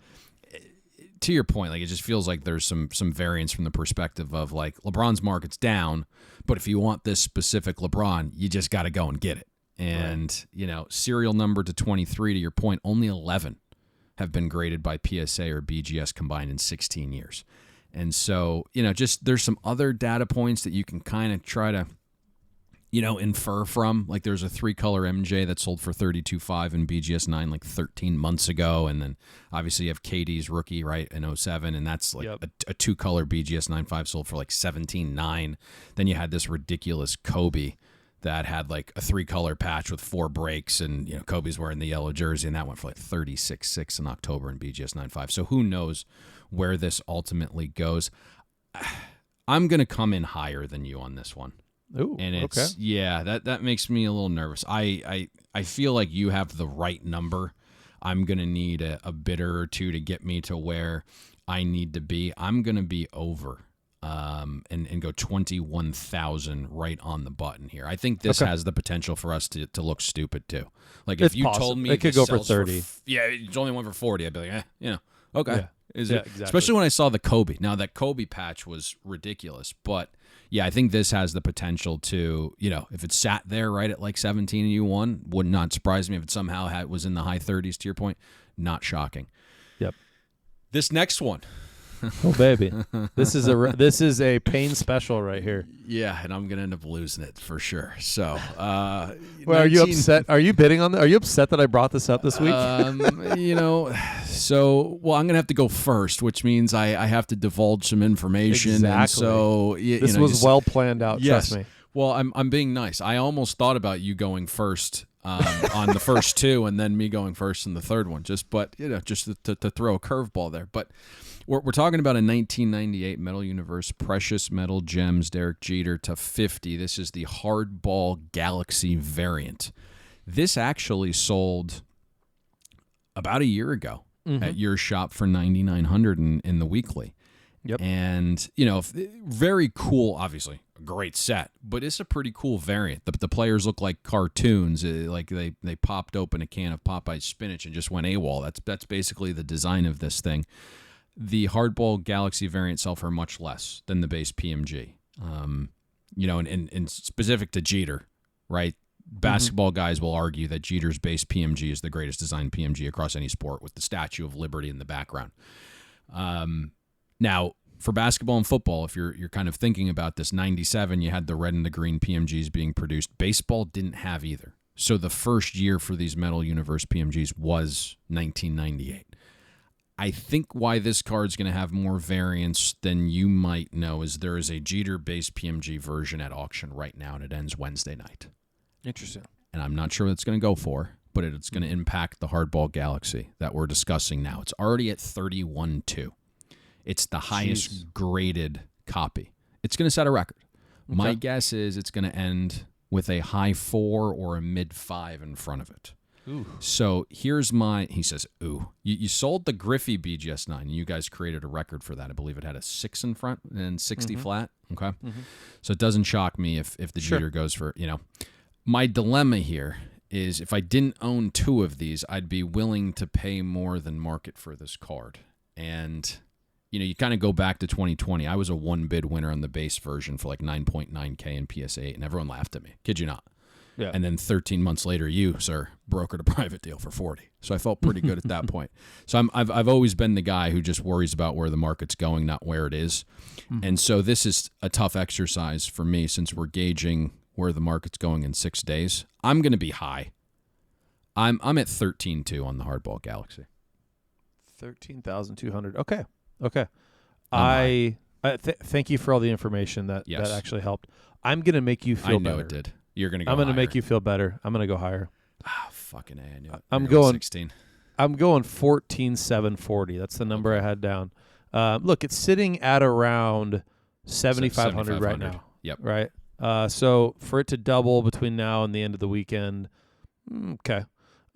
To your point, like it just feels like there's some variance from the perspective of like LeBron's market's down, but if you want this specific LeBron, you just got to go and get it. And, serial number to 23, to your point, only 11 have been graded by PSA or BGS combined in 16 years. And so, just there's some other data points that you can kind of try to, infer from. Like there's a 3-color MJ that sold for 32.5 in BGS 9 like 13 months ago. And then obviously you have KD's rookie, right, in 07. And that's like a 2-color BGS 9.5 sold for like 17.9. Then you had this ridiculous Kobe that had like a 3-color patch with 4 breaks. And, Kobe's wearing the yellow jersey. And that went for like 36.6 in October in BGS 9.5. So who knows where this ultimately goes. I'm going to come in higher than you on this one. Ooh, and it's okay. that makes me a little nervous. I feel like you have the right number. I'm gonna need a bidder or two to get me to where I need to be. I'm gonna be over and go 21,000 right on the button here. I think this has the potential for us to look stupid too. Like if you told me it could go for 30, it's only one for 40. I'd be like, okay. Yeah. Is it? Exactly. Especially when I saw the Kobe. Now that Kobe patch was ridiculous, but yeah, I think this has the potential to, if it sat there right at like 17 and you won, would not surprise me if it somehow was in the high 30s. To your point, not shocking. Yep. This next one. Oh baby, this is a Payne special right here. Yeah, and I'm gonna end up losing it for sure. So, well, are you upset? Are you bidding on that? Are you upset that I brought this up this week? I'm gonna have to go first, which means I have to divulge some information. Exactly. And so this was well planned out. Yes. Trust me. Well, I'm being nice. I almost thought about you going first on the first two, and then me going first in the third one. Just to throw a curveball there, but. We're talking about a 1998 Metal Universe Precious Metal Gems Derek Jeter to 50. This is the Hardball Galaxy variant. This actually sold about a year ago. at your shop for $9,900 in the weekly. Yep. And, very cool, obviously, a great set, but it's a pretty cool variant. The players look like cartoons, like they popped open a can of Popeye's spinach and just went AWOL. That's basically the design of this thing. The Hardball Galaxy variant sell for much less than the base PMG. And specific to Jeter, right? Basketball guys will argue that Jeter's base PMG is the greatest designed PMG across any sport with the Statue of Liberty in the background. Now, for basketball and football, if you're kind of thinking about this, 97, you had the red and the green PMGs being produced. Baseball didn't have either. So the first year for these Metal Universe PMGs was 1998. I think why this card's going to have more variants than you might know is there is a Jeter-based PMG version at auction right now, and it ends Wednesday night. Interesting. And I'm not sure what it's going to go for, but it's going to impact the Hardball Galaxy that we're discussing now. It's already at 31.2. It's the highest graded copy. It's going to set a record. Okay. My guess is it's going to end with a high 4 or a mid 5 in front of it. Ooh. So here's he says, ooh. You sold the Griffey BGS9, and you guys created a record for that. I believe it had a 6 in front and 60 flat. Okay. So it doesn't shock me if the Jeter goes for, My dilemma here is if I didn't own 2 of these, I'd be willing to pay more than market for this card. And, you kind of go back to 2020. I was a 1-bid winner on the base version for like 9.9K in PSA 8, and everyone laughed at me. Kid you not. Yeah. And then 13 months later, you, sir, brokered a private deal for 40. So I felt pretty good at that point. So I've always been the guy who just worries about where the market's going, not where it is. And so this is a tough exercise for me since we're gauging where the market's going in 6 days. I'm going to be high. I'm at 13.2 on the Hardball Galaxy. 13,200. Okay. Thank you for all the information that actually helped. I'm going to make you feel better. I know it did. You're going to go I'm going to higher. make you feel better. I'm going to go higher. Fucking A, I knew it. I'm going 16. I'm going 14,740. That's the number I had down. Look, it's sitting at around 7,500 right now. Yep. Right. So for it to double between now and the end of the weekend, okay.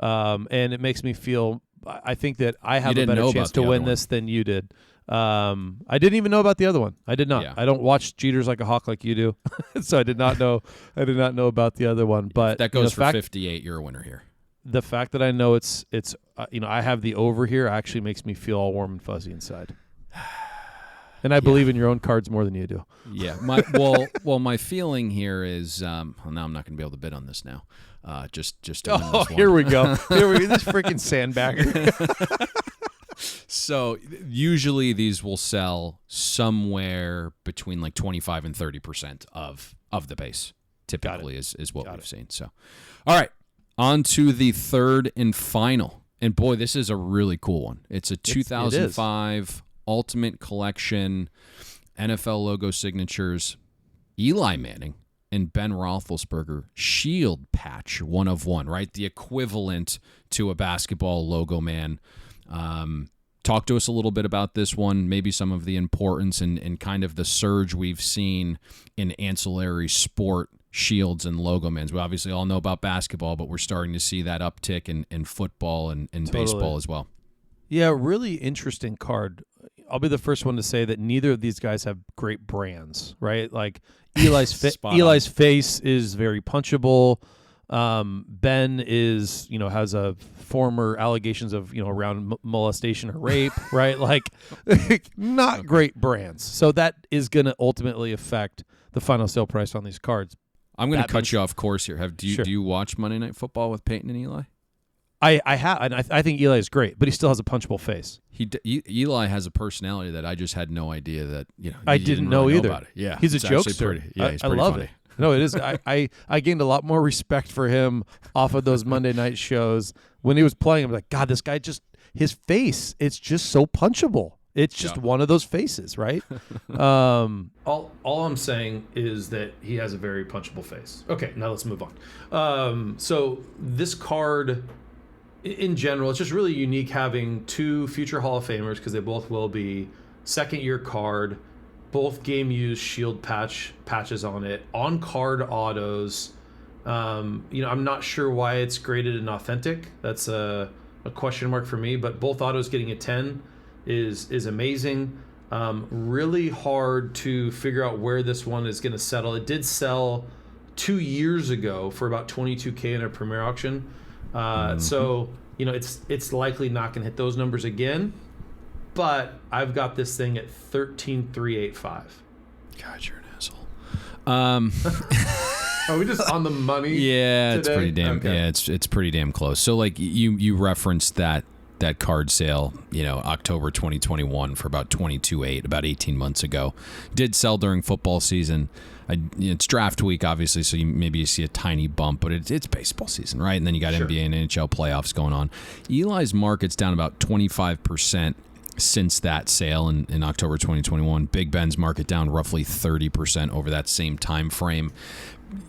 And it makes me feel. I think that I have a better chance to win this than you did. I didn't even know about the other one. I did not. Yeah. I don't watch Jeters like a hawk like you do, so I did not know. I did not know about the other one. But if that goes for 58. You're a winner here. The fact that I know it's I have the over here actually makes me feel all warm and fuzzy inside. And I believe in your own cards more than you do. Yeah. My feeling here is now I'm not going to be able to bid on this now. Just here we go. This freaking sandbagger. So usually these will sell somewhere between like 25 and 30% of the base. Typically is what we've seen. So, all right, on to the third and final. And boy, this is a really cool one. It's a 2005 Ultimate Collection NFL logo signatures, Eli Manning and Ben Roethlisberger shield patch 1 of 1, right? The equivalent to a basketball logo man. Talk to us a little bit about this one, maybe some of the importance and kind of the surge we've seen in ancillary sport shields and logo mans. We obviously all know about basketball, but we're starting to see that uptick in football and baseball as well. Yeah, really interesting card. I'll be the first one to say that neither of these guys have great brands, right? Like Eli's face is very punchable. Ben is, has a former allegations of, around molestation or rape, right? Like not great brands. So that is going to ultimately affect the final sale price on these cards. I'm going to cut you off course here. Do you watch Monday Night Football with Payton and Eli? I have, and I think Eli is great, but he still has a punchable face. Eli has a personality that I just had no idea that I didn't know really either. Know about it. Yeah, he's a jokester. He's I pretty love funny. it. No, it is. I gained a lot more respect for him off of those Monday night shows when he was playing. I'm like, God, this guy his face, it's just so punchable. It's just one of those faces, right? All I'm saying is that he has a very punchable face. Okay, now let's move on. So this card, in general, it's just really unique having 2 future Hall of Famers because they both will be second-year card, both game-used shield patches on it, on-card autos. I'm not sure why it's graded an authentic. That's a question mark for me. But both autos getting a 10 is amazing. Really hard to figure out where this one is going to settle. It did sell 2 years ago for about $22K in a premier auction. So, you know, it's likely not going to hit those numbers again. But I've got this thing at 13,385. God, you're an asshole. Are we just on the money? Yeah, today? it's pretty damn. Okay. Yeah, it's pretty damn close. So like you referenced that card sale, you know, October 2021 for about 22.8 about 18 months ago. Did sell during football season. It's draft week, obviously, so maybe you see a tiny bump, but it's baseball season, right? And then you got NBA and NHL playoffs going on. Eli's market's down about 25% since that sale in October 2021. Big Ben's market down roughly 30% over that same time frame.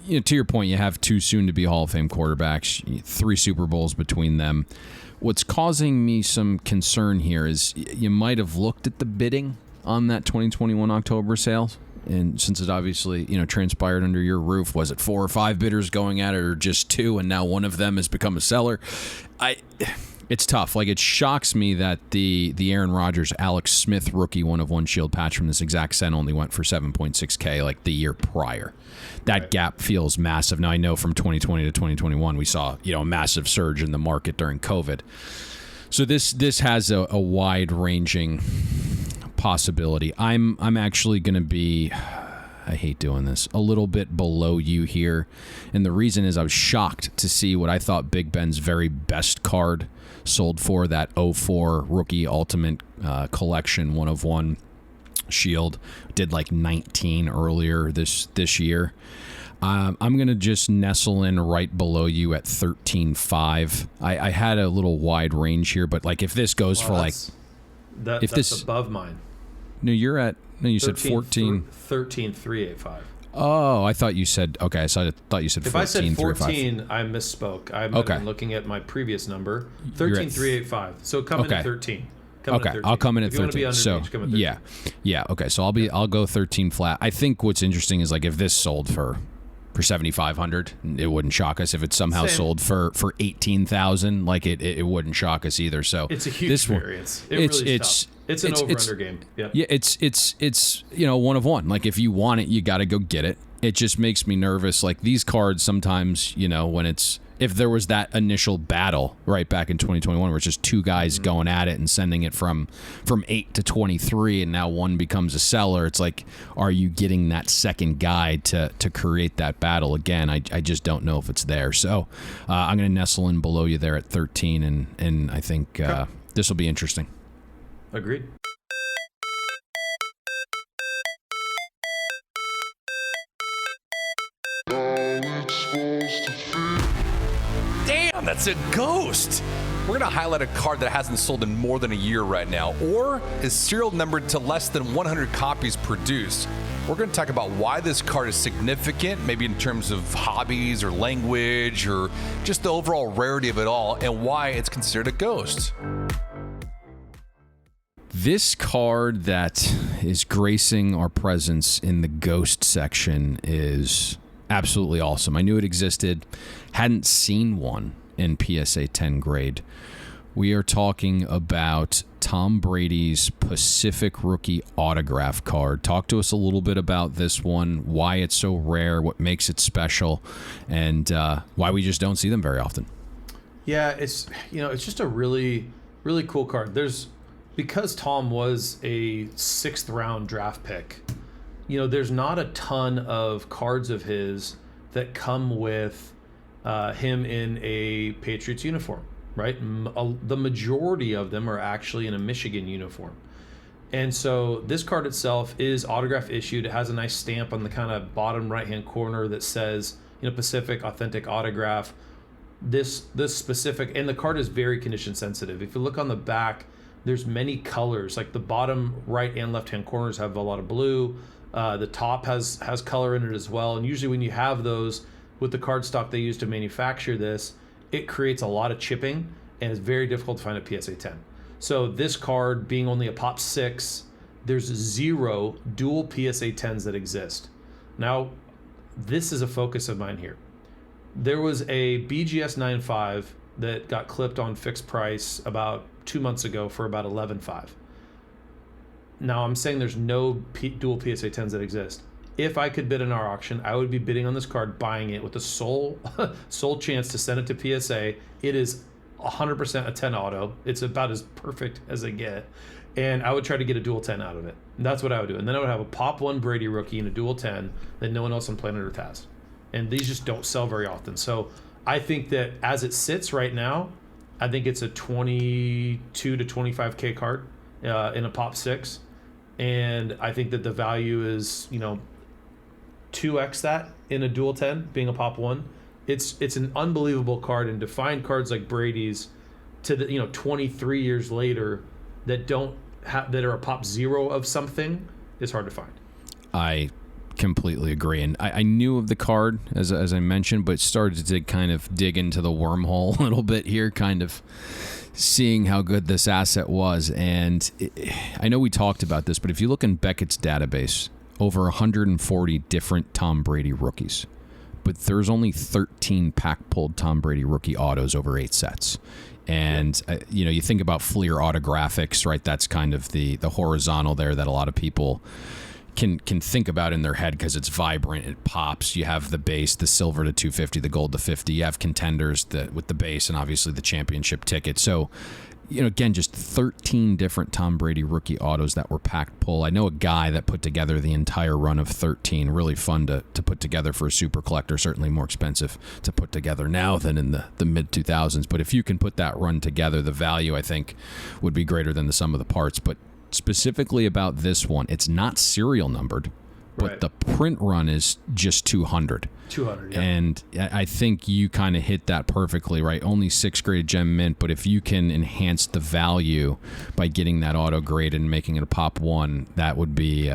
You know, to your point, you have two soon-to-be Hall of Fame quarterbacks, 3 Super Bowls between them. What's causing me some concern here is you might have looked at the bidding on that 2021 October sales, and since it obviously, you know, transpired under your roof, was it 4 or 5 bidders going at it, or just 2, and now one of them has become a seller? It's tough. Like, it shocks me that the Aaron Rodgers, Alex Smith rookie 1/1 Shield patch from this exact set only went for 7.6K like the year prior. That gap feels massive. Now, I know from 2020 to 2021 we saw, you know, a massive surge in the market during COVID. So this has a wide-ranging possibility. I'm actually going to be, I hate doing this, a little bit below you here. And the reason is I was shocked to see what I thought Big Ben's very best card sold for, that 04 Rookie Ultimate Collection 1/1 Shield. Did like 19 earlier this year. I'm going to just nestle in right below you at 13.5. I had a little wide range here, but like if this goes for like... That's above mine. No, you're at... No, you said 14... 13,385. Oh, I thought you said... Okay, so I thought you said 14. If I said 14, I misspoke. I might have been looking at my previous number. 13,385. So come in at 13. I'll come in at 13. If you want to be so come at 13. yeah. Okay, so I'll go 13 flat. I think what's interesting is like if this sold for 7,500, it wouldn't shock us. If it somehow sold for 18,000, like it wouldn't shock us either. So it's a huge variance. It's an over-under game. Yep. Yeah, it's you know, 1/1. Like if you want it, you got to go get it. It just makes me nervous. Like these cards sometimes, you know, when if there was that initial battle right back in 2021 where it's just 2 guys going at it and sending it from 8 to 23 and now one becomes a seller, it's like, are you getting that second guy to create that battle again? I just don't know if it's there. So I'm going to nestle in below you there at 13, and I think this will be interesting. Agreed. Damn, that's a ghost. We're going to highlight a card that hasn't sold in more than a year right now, or is serial numbered to less than 100 copies produced. We're going to talk about why this card is significant, maybe in terms of hobbies or language or just the overall rarity of it all, and why it's considered a ghost. This card that is gracing our presence in the ghost section is absolutely awesome. I knew it existed, hadn't seen one in PSA 10 grade. We are talking about Tom Brady's Pacific Rookie Autograph card. Talk to us a little bit about this one, why it's so rare, what makes it special, and why we just don't see them very often. Yeah, it's just a really, really cool card. Because Tom was a 6th round draft pick, you know, there's not a ton of cards of his that come with him in a Patriots uniform, right? The majority of them are actually in a Michigan uniform. And so this card itself is autograph issued. It has a nice stamp on the kind of bottom right-hand corner that says, you know, Pacific Authentic Autograph. This specific, and the card is very condition sensitive. If you look on the back, there's many colors. Like the bottom right and left-hand corners have a lot of blue. The top has color in it as well. And usually when you have those with the cardstock they use to manufacture this, it creates a lot of chipping and it's very difficult to find a PSA 10. So this card being only a Pop 6, there's 0 dual PSA 10s that exist. Now, this is a focus of mine here. There was a BGS 9.5 that got clipped on fixed price about 2 months ago for about 11.5. Now I'm saying there's no dual PSA 10s that exist. If I could bid in our auction, I would be bidding on this card, buying it with the sole chance to send it to PSA. It is 100% a 10 auto. It's about as perfect as I get. And I would try to get a dual 10 out of it. And that's what I would do. And then I would have a pop 1 Brady rookie and a dual 10 that no one else on planet Earth has. And these just don't sell very often. So I think that as it sits right now, I think it's a 22 to 25K card in a pop 6. And I think that the value is, 2x that in a dual 10 being a pop 1. It's an unbelievable card, and to find cards like Brady's to the 23 years later that don't have, that are a pop 0 of something is hard to find. I completely agree, and I knew of the card as I mentioned, but started to kind of dig into the wormhole a little bit here, kind of seeing how good this asset was. And I know we talked about this, but if you look in Beckett's database, over 140 different Tom Brady rookies, but there's only 13 pack-pulled Tom Brady rookie autos over 8 sets. And, you think about Fleer Autographics, right? That's kind of the horizontal there that a lot of people can think about in their head because it's vibrant, it pops. You have the base, the silver to 250, the gold to 50. You have contenders with the base and obviously the championship ticket. So, again, just 13 different Tom Brady rookie autos that were packed pull. I know a guy that put together the entire run of 13. Really fun to put together for a super collector. Certainly more expensive to put together now than in the mid-2000s. But if you can put that run together, the value, I think, would be greater than the sum of the parts. But specifically about this one, it's not serial numbered, but right. The print run is just 200. 200, yeah. And I think you kind of hit that perfectly, right? Only 6th grade gem mint, but if you can enhance the value by getting that auto grade and making it a pop 1, that would be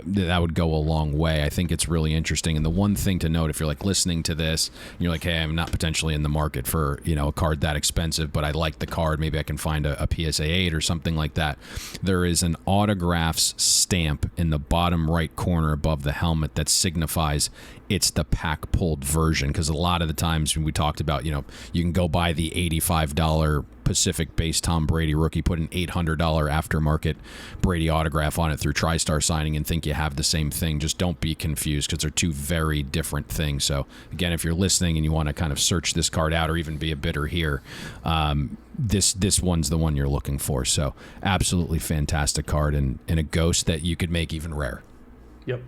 that would go a long way. I think it's really interesting. And the one thing to note, if you're like listening to this, and you're like, hey, I'm not potentially in the market for a card that expensive, but I like the card. Maybe I can find a PSA 8 or something like that. There is an autographs stamp in the bottom right corner above the helmet that signifies it's the pack pulled version, because a lot of the times when we talked about, you can go buy the $85 Pacific base Tom Brady rookie, put an $800 aftermarket Brady autograph on it through TriStar signing and think you have the same thing. Just don't be confused, because they're two very different things. So again, if you're listening and you want to kind of search this card out or even be a bidder here, this one's the one you're looking for. So absolutely fantastic card, and a ghost that you could make even rare. Yep.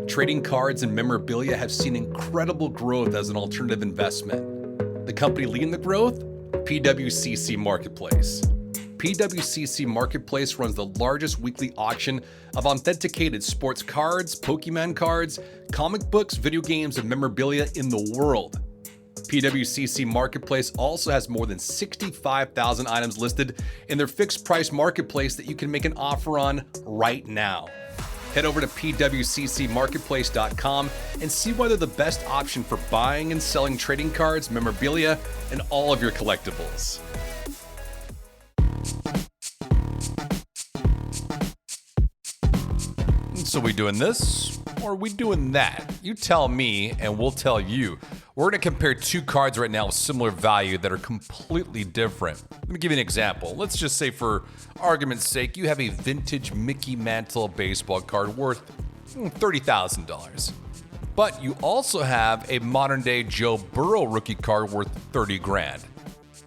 Trading cards and memorabilia have seen incredible growth as an alternative investment. The company leading the growth? PWCC Marketplace. PWCC Marketplace runs the largest weekly auction of authenticated sports cards, Pokemon cards, comic books, video games, and memorabilia in the world. PWCC Marketplace also has more than 65,000 items listed in their fixed price marketplace that you can make an offer on right now. Head over to pwccmarketplace.com and see why they're the best option for buying and selling trading cards, memorabilia, and all of your collectibles. So we doing this or are we doing that? You tell me and we'll tell you. We're going to compare two cards right now with similar value that are completely different. Let me give you an example. Let's just say, for argument's sake, you have a vintage Mickey Mantle baseball card worth $30,000. But you also have a modern day Joe Burrow rookie card worth $30,000.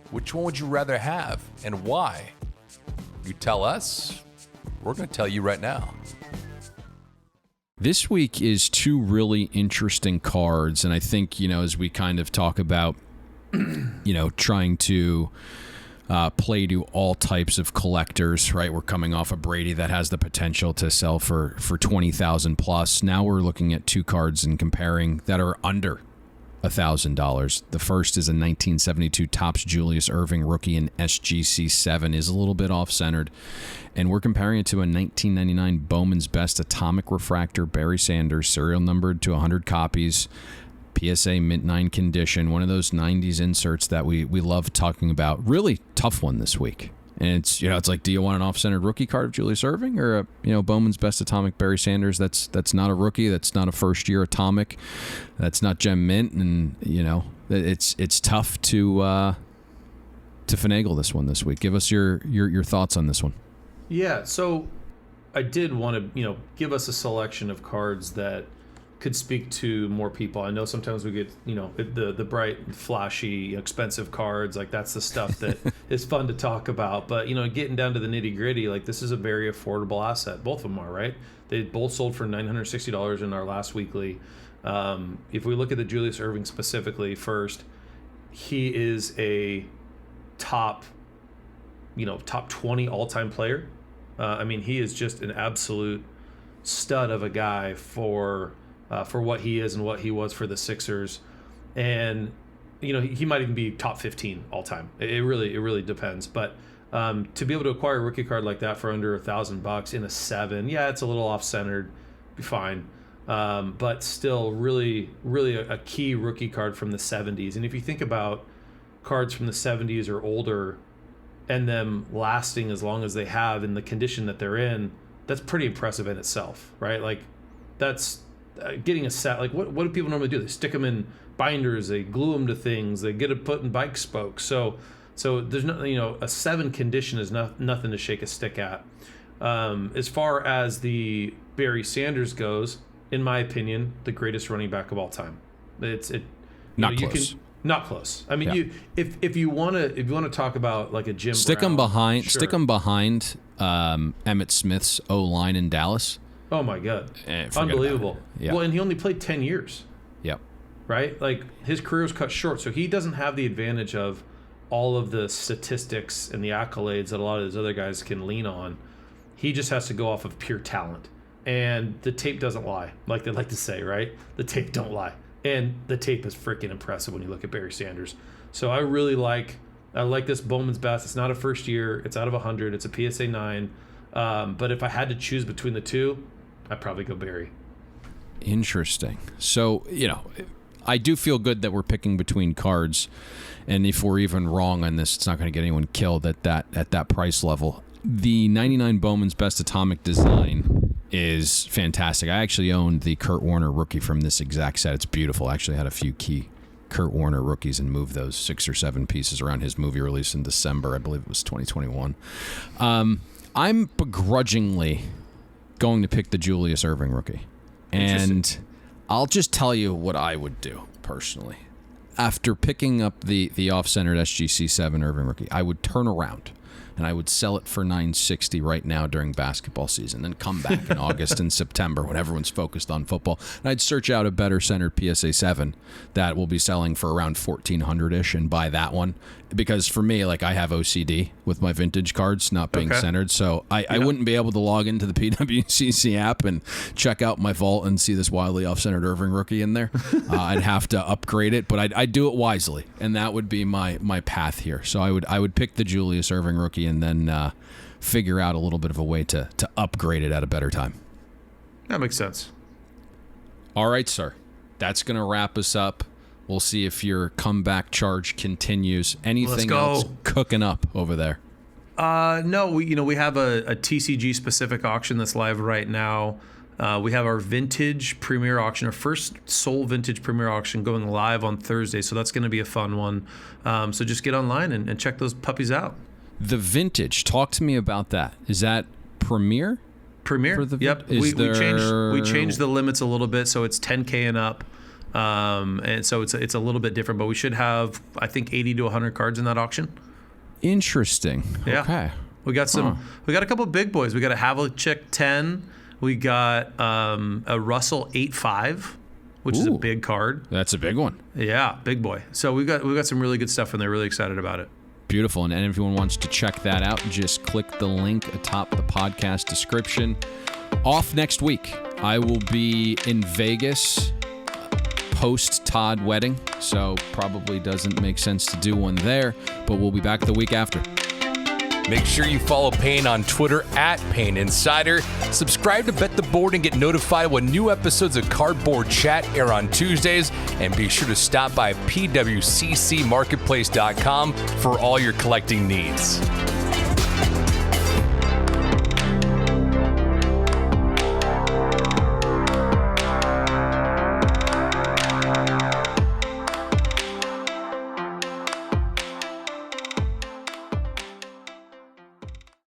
Which one would you rather have and why? You tell us. We're going to tell you right now. This week is two really interesting cards, and I think, as we kind of talk about, trying to play to all types of collectors, right? We're coming off a Brady that has the potential to sell for 20,000 plus. Now we're looking at two cards and comparing that are under $1,000. The first is a 1972 Topps Julius Erving rookie in SGC 7, is a little bit off-centered. And we're comparing it to a 1999 Bowman's Best Atomic Refractor Barry Sanders, serial numbered to 100 copies, PSA mint 9 condition, one of those 90s inserts that we love talking about. Really tough one this week. And it's like, do you want an off-centered rookie card of Julius Erving or a Bowman's Best Atomic Barry Sanders? That's not a rookie. That's not a first-year Atomic. That's not gem mint. And It's tough to finagle this one this week. Give us your thoughts on this one. Yeah, so I did want to, give us a selection of cards that could speak to more people. I know sometimes we get, the bright, flashy, expensive cards. Like, that's the stuff that is fun to talk about. But, getting down to the nitty gritty, like, this is a very affordable asset. Both of them are, right? They both sold for $960 in our last weekly. If we look at the Julius Erving specifically first, he is a top 20 all-time player. He is just an absolute stud of a guy for what he is and what he was for the Sixers. And, he might even be top 15 all-time. It really depends. But to be able to acquire a rookie card like that for under $1,000 in a 7, yeah, it's a little off-centered, be fine. But still really a key rookie card from the 70s. And if you think about cards from the 70s or older and them lasting as long as they have in the condition that they're in, that's pretty impressive in itself, right? Like, that's getting a set. Like, what do people normally do? They stick them in binders, they glue them to things, they get it put in bike spokes. So there's no, a 7 condition is nothing to shake a stick at. As far as the Barry Sanders goes, in my opinion, the greatest running back of all time. Not close. Not close. If you want to talk about like a Jim stick Brown, stick them behind Emmitt Smith's O-line in Dallas. Oh my God, unbelievable. Yeah. Well, and he only played 10 years. Yep. Right, like his career was cut short, so he doesn't have the advantage of all of the statistics and the accolades that a lot of those other guys can lean on. He just has to go off of pure talent, and the tape doesn't lie, like they like to say, right? The tape don't lie. And the tape is freaking impressive when you look at Barry Sanders. So I like this Bowman's Best. It's not a first year. It's out of 100. It's a PSA 9. But if I had to choose between the two, I'd probably go Barry. Interesting. So, I do feel good that we're picking between cards. And if we're even wrong on this, it's not going to get anyone killed at that price level. The 99 Bowman's Best Atomic Design is fantastic. I actually owned the Kurt Warner rookie from this exact set. It's beautiful. I actually had a few key Kurt Warner rookies and moved those 6 or 7 pieces around his movie release in December. I believe it was 2021. I'm begrudgingly going to pick the Julius Erving rookie. And I'll just tell you what I would do personally. After picking up the off-centered SGC7 Erving rookie, I would turn around and I would sell it for $960 right now during basketball season, then come back in August and September when everyone's focused on football, and I'd search out a better centered PSA 7 that will be selling for around $1,400-ish and buy that one. Because for me, like, I have OCD with my vintage cards not being centered, so I wouldn't be able to log into the PWCC app and check out my vault and see this wildly off-centered Erving rookie in there. I'd have to upgrade it, but I'd do it wisely, and that would be my path here. So I would pick the Julius Erving rookie and then figure out a little bit of a way to upgrade it at a better time. That makes sense. All right, sir. That's going to wrap us up. We'll see if your comeback charge continues. Anything else cooking up over there? No, we have a TCG specific auction that's live right now. We have our vintage premier auction, our first sole vintage premier auction going live on Thursday. So that's going to be a fun one. So just get online and check those puppies out. The vintage, talk to me about that. Is that premier? Premier. Yep. We changed the limits a little bit, so it's 10K and up. And so it's a little bit different, but we should have, I think, 80 to 100 cards in that auction. Interesting. Yeah. Okay. We got we got a couple of big boys. We got a Havlicek 10. We got a Russell 8.5, which is a big card. That's a big one. Yeah, big boy. So we got some really good stuff in there. Really excited about it. Beautiful. And if anyone wants to check that out, just click the link atop the podcast description. Off next week, I will be in Vegas post Todd wedding, so probably doesn't make sense to do one there, but we'll be back the week after. Make sure you follow Payne on Twitter at Payne Insider. Subscribe to Bet the Board and get notified when new episodes of CardBoard Chat air on Tuesdays. And be sure to stop by pwccmarketplace.com for all your collecting needs.